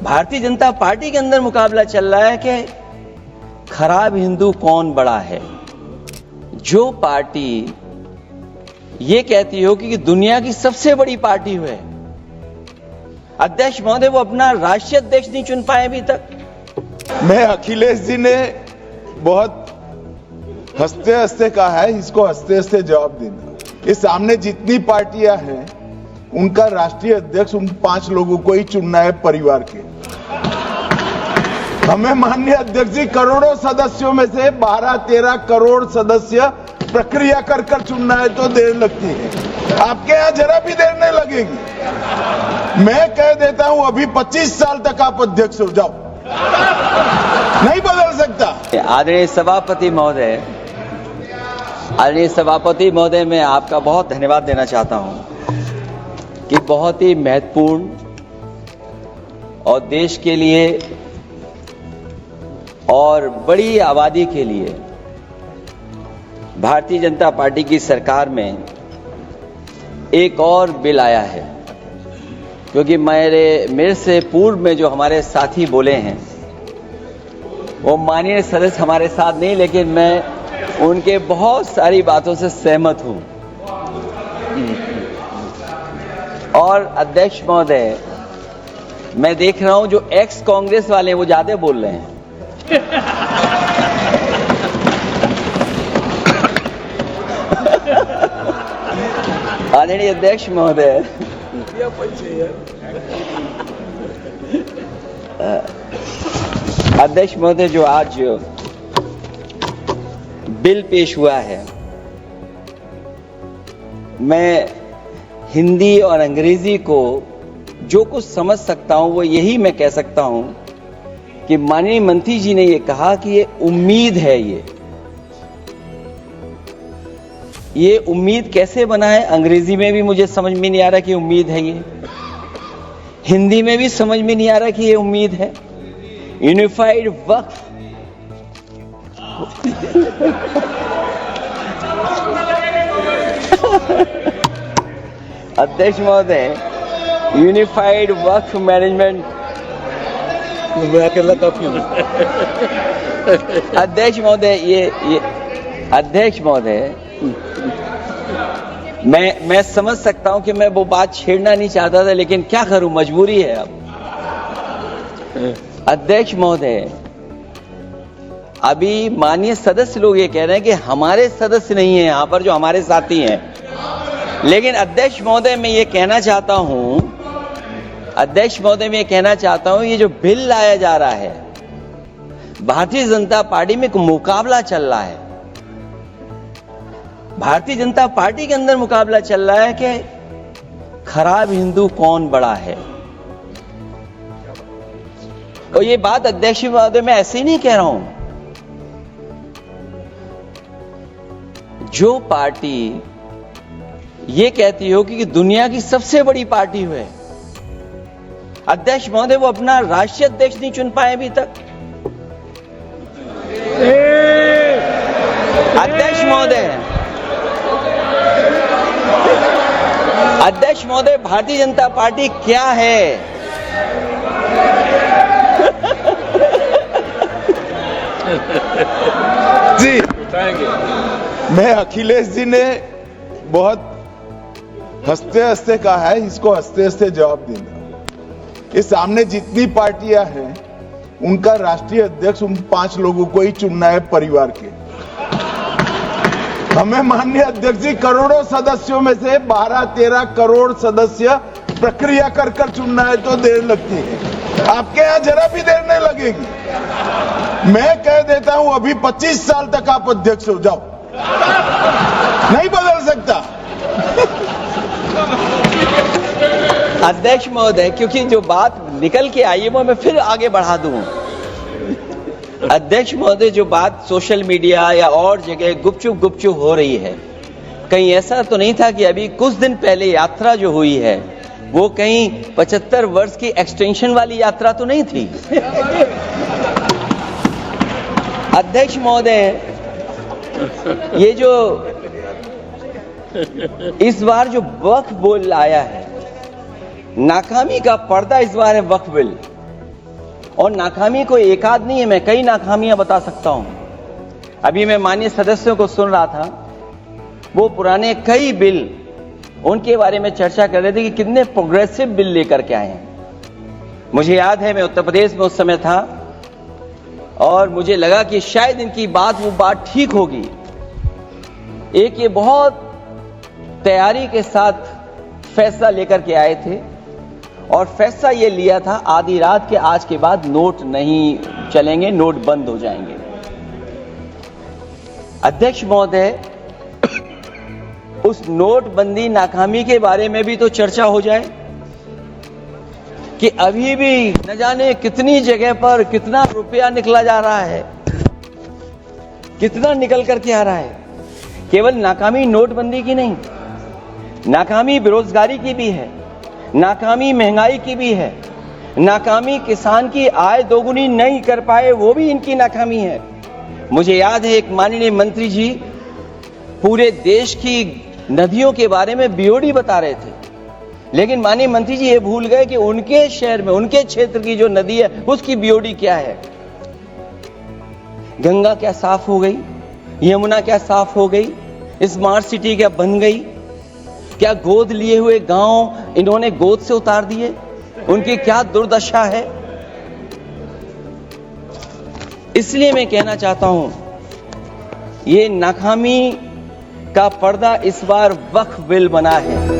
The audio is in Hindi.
भारतीय जनता पार्टी के अंदर मुकाबला चल रहा है कि खराब हिंदू कौन बड़ा है। जो पार्टी ये कहती हो कि दुनिया की सबसे बड़ी पार्टी है, अध्यक्ष महोदय वो अपना राष्ट्रीय अध्यक्ष नहीं चुन पाए अभी तक। मैं अखिलेश जी ने बहुत हंसते हंसते कहा है, इसको हंसते हंसते जवाब देना। इस सामने जितनी पार्टियां हैं उनका राष्ट्रीय अध्यक्ष उन 5 लोगों को ही चुनना है परिवार के। हमें माननीय अध्यक्ष जी करोड़ों सदस्यों में से 12-13 करोड़ सदस्य प्रक्रिया कर कर चुनना है तो देर लगती है। आपके यहां जरा भी देर नहीं लगेगी। मैं कह देता हूं अभी 25 साल तक आप अध्यक्ष हो जाओ, नहीं बदल सकता। आदरणीय सभापति महोदय, मैं आपका बहुत धन्यवाद देना चाहता हूं कि बहुत ही महत्वपूर्ण और देश के लिए और बड़ी आबादी के लिए भारतीय जनता पार्टी की सरकार में एक और बिल आया है। क्योंकि मेरे से पूर्व में जो हमारे साथी बोले हैं वो माननीय सदस्य हमारे साथ नहीं, लेकिन मैं उनके बहुत सारी बातों से सहमत हूं। और अध्यक्ष महोदय, मैं देख रहा हूं जो एक्स कांग्रेस वाले हैं वो ज्यादा बोल रहे हैं। आदरणीय अध्यक्ष महोदय, अध्यक्ष महोदय, जो आज बिल पेश हुआ है, मैं हिंदी और अंग्रेजी को जो कुछ समझ सकता हूं वो यही मैं कह सकता हूं कि माननीय मंत्री जी ने ये कहा कि ये उम्मीद है। ये उम्मीद कैसे बना है, अंग्रेजी में भी मुझे समझ में नहीं आ रहा कि उम्मीद है ये, हिंदी में भी समझ में नहीं आ रहा कि ये उम्मीद है। यूनिफाइड वक्फ अध्यक्ष महोदय, यूनिफाइड वक्फ मैनेजमेंट अध्यक्ष महोदय, अध्यक्ष महोदय, मैं समझ सकता हूं कि मैं वो बात छेड़ना नहीं चाहता था, लेकिन क्या करूं, मजबूरी है अब। अध्यक्ष महोदय, अभी माननीय सदस्य लोग ये कह रहे हैं कि हमारे सदस्य नहीं है यहां पर जो हमारे साथी हैं, लेकिन अध्यक्ष महोदय मैं ये कहना चाहता हूं, ये जो बिल लाया जा रहा है, भारतीय जनता पार्टी में एक मुकाबला चल रहा है। भारतीय जनता पार्टी के अंदर मुकाबला चल रहा है कि खराब हिंदू कौन बड़ा है। और ये बात अध्यक्ष महोदय मैं ऐसे ही नहीं कह रहा हूं। जो पार्टी ये कहती हो कि दुनिया की सबसे बड़ी पार्टी है, अध्यक्ष महोदय वो अपना राष्ट्रीय अध्यक्ष नहीं चुन पाए अभी तक। अध्यक्ष महोदय, भारतीय जनता पार्टी क्या है? जी, मैं अखिलेश जी ने बहुत हंसते हंसते कहा है, इसको हंसते हंसते जवाब देना। इस सामने जितनी पार्टियां हैं उनका राष्ट्रीय अध्यक्ष उन 5 लोगों को ही चुनना है परिवार के। हमें माननीय अध्यक्ष जी करोड़ों सदस्यों में से 12-13 करोड़ सदस्य प्रक्रिया कर कर चुनना है तो देर लगती है। आपके यहां जरा भी देर नहीं लगेगी। मैं कह देता हूं अभी 25 साल तक आप अध्यक्ष हो जाओ, नहीं बदल सकता। अध्यक्ष महोदय, क्योंकि जो बात निकल के आई है वो मैं फिर आगे बढ़ा दूं। अध्यक्ष महोदय, जो बात सोशल मीडिया या और जगह गुपचुप हो रही है, कहीं ऐसा तो नहीं था कि अभी कुछ दिन पहले यात्रा जो हुई है वो कहीं 75 वर्ष की एक्सटेंशन वाली यात्रा तो नहीं थी। अध्यक्ष महोदय, ये जो इस बार जो वक्फ बिल आया है, नाकामी का पर्दा इस बार है वक्फ बिल। और नाकामी कोई एक आध नहीं है, मैं कई नाकामियां बता सकता हूं। अभी मैं माननीय सदस्यों को सुन रहा था, वो पुराने कई बिल उनके बारे में चर्चा कर रहे थे कि कितने प्रोग्रेसिव बिल लेकर के आए हैं। मुझे याद है मैं उत्तर प्रदेश में उस समय था और मुझे लगा कि शायद इनकी वो बात ठीक होगी। एक ये बहुत तैयारी के साथ फैसला लेकर के आए थे और फैसला ये लिया था आधी रात के आज के बाद नोट नहीं चलेंगे, नोट बंद हो जाएंगे। अध्यक्ष महोदय, उस नोटबंदी नाकामी के बारे में भी तो चर्चा हो जाए कि अभी भी न जाने कितनी जगह पर कितना रुपया निकला जा रहा है, कितना निकल करके आ रहा है। केवल नाकामी नोटबंदी की नहीं, नाकामी बेरोजगारी की भी है, नाकामी महंगाई की भी है, नाकामी किसान की आय दोगुनी नहीं कर पाए वो भी इनकी नाकामी है। मुझे याद है एक माननीय मंत्री जी पूरे देश की नदियों के बारे में बीओडी बता रहे थे, लेकिन माननीय मंत्री जी ये भूल गए कि उनके शहर में, उनके क्षेत्र की जो नदी है उसकी बीओडी क्या है। गंगा क्या साफ हो गई, यमुना क्या साफ हो गई, स्मार्ट सिटी क्या बन गई, क्या गोद लिए हुए गांव इन्होंने गोद से उतार दिए, उनकी क्या दुर्दशा है। इसलिए मैं कहना चाहता हूं, ये नाकामी का पर्दा इस बार वक्फ बिल बना है।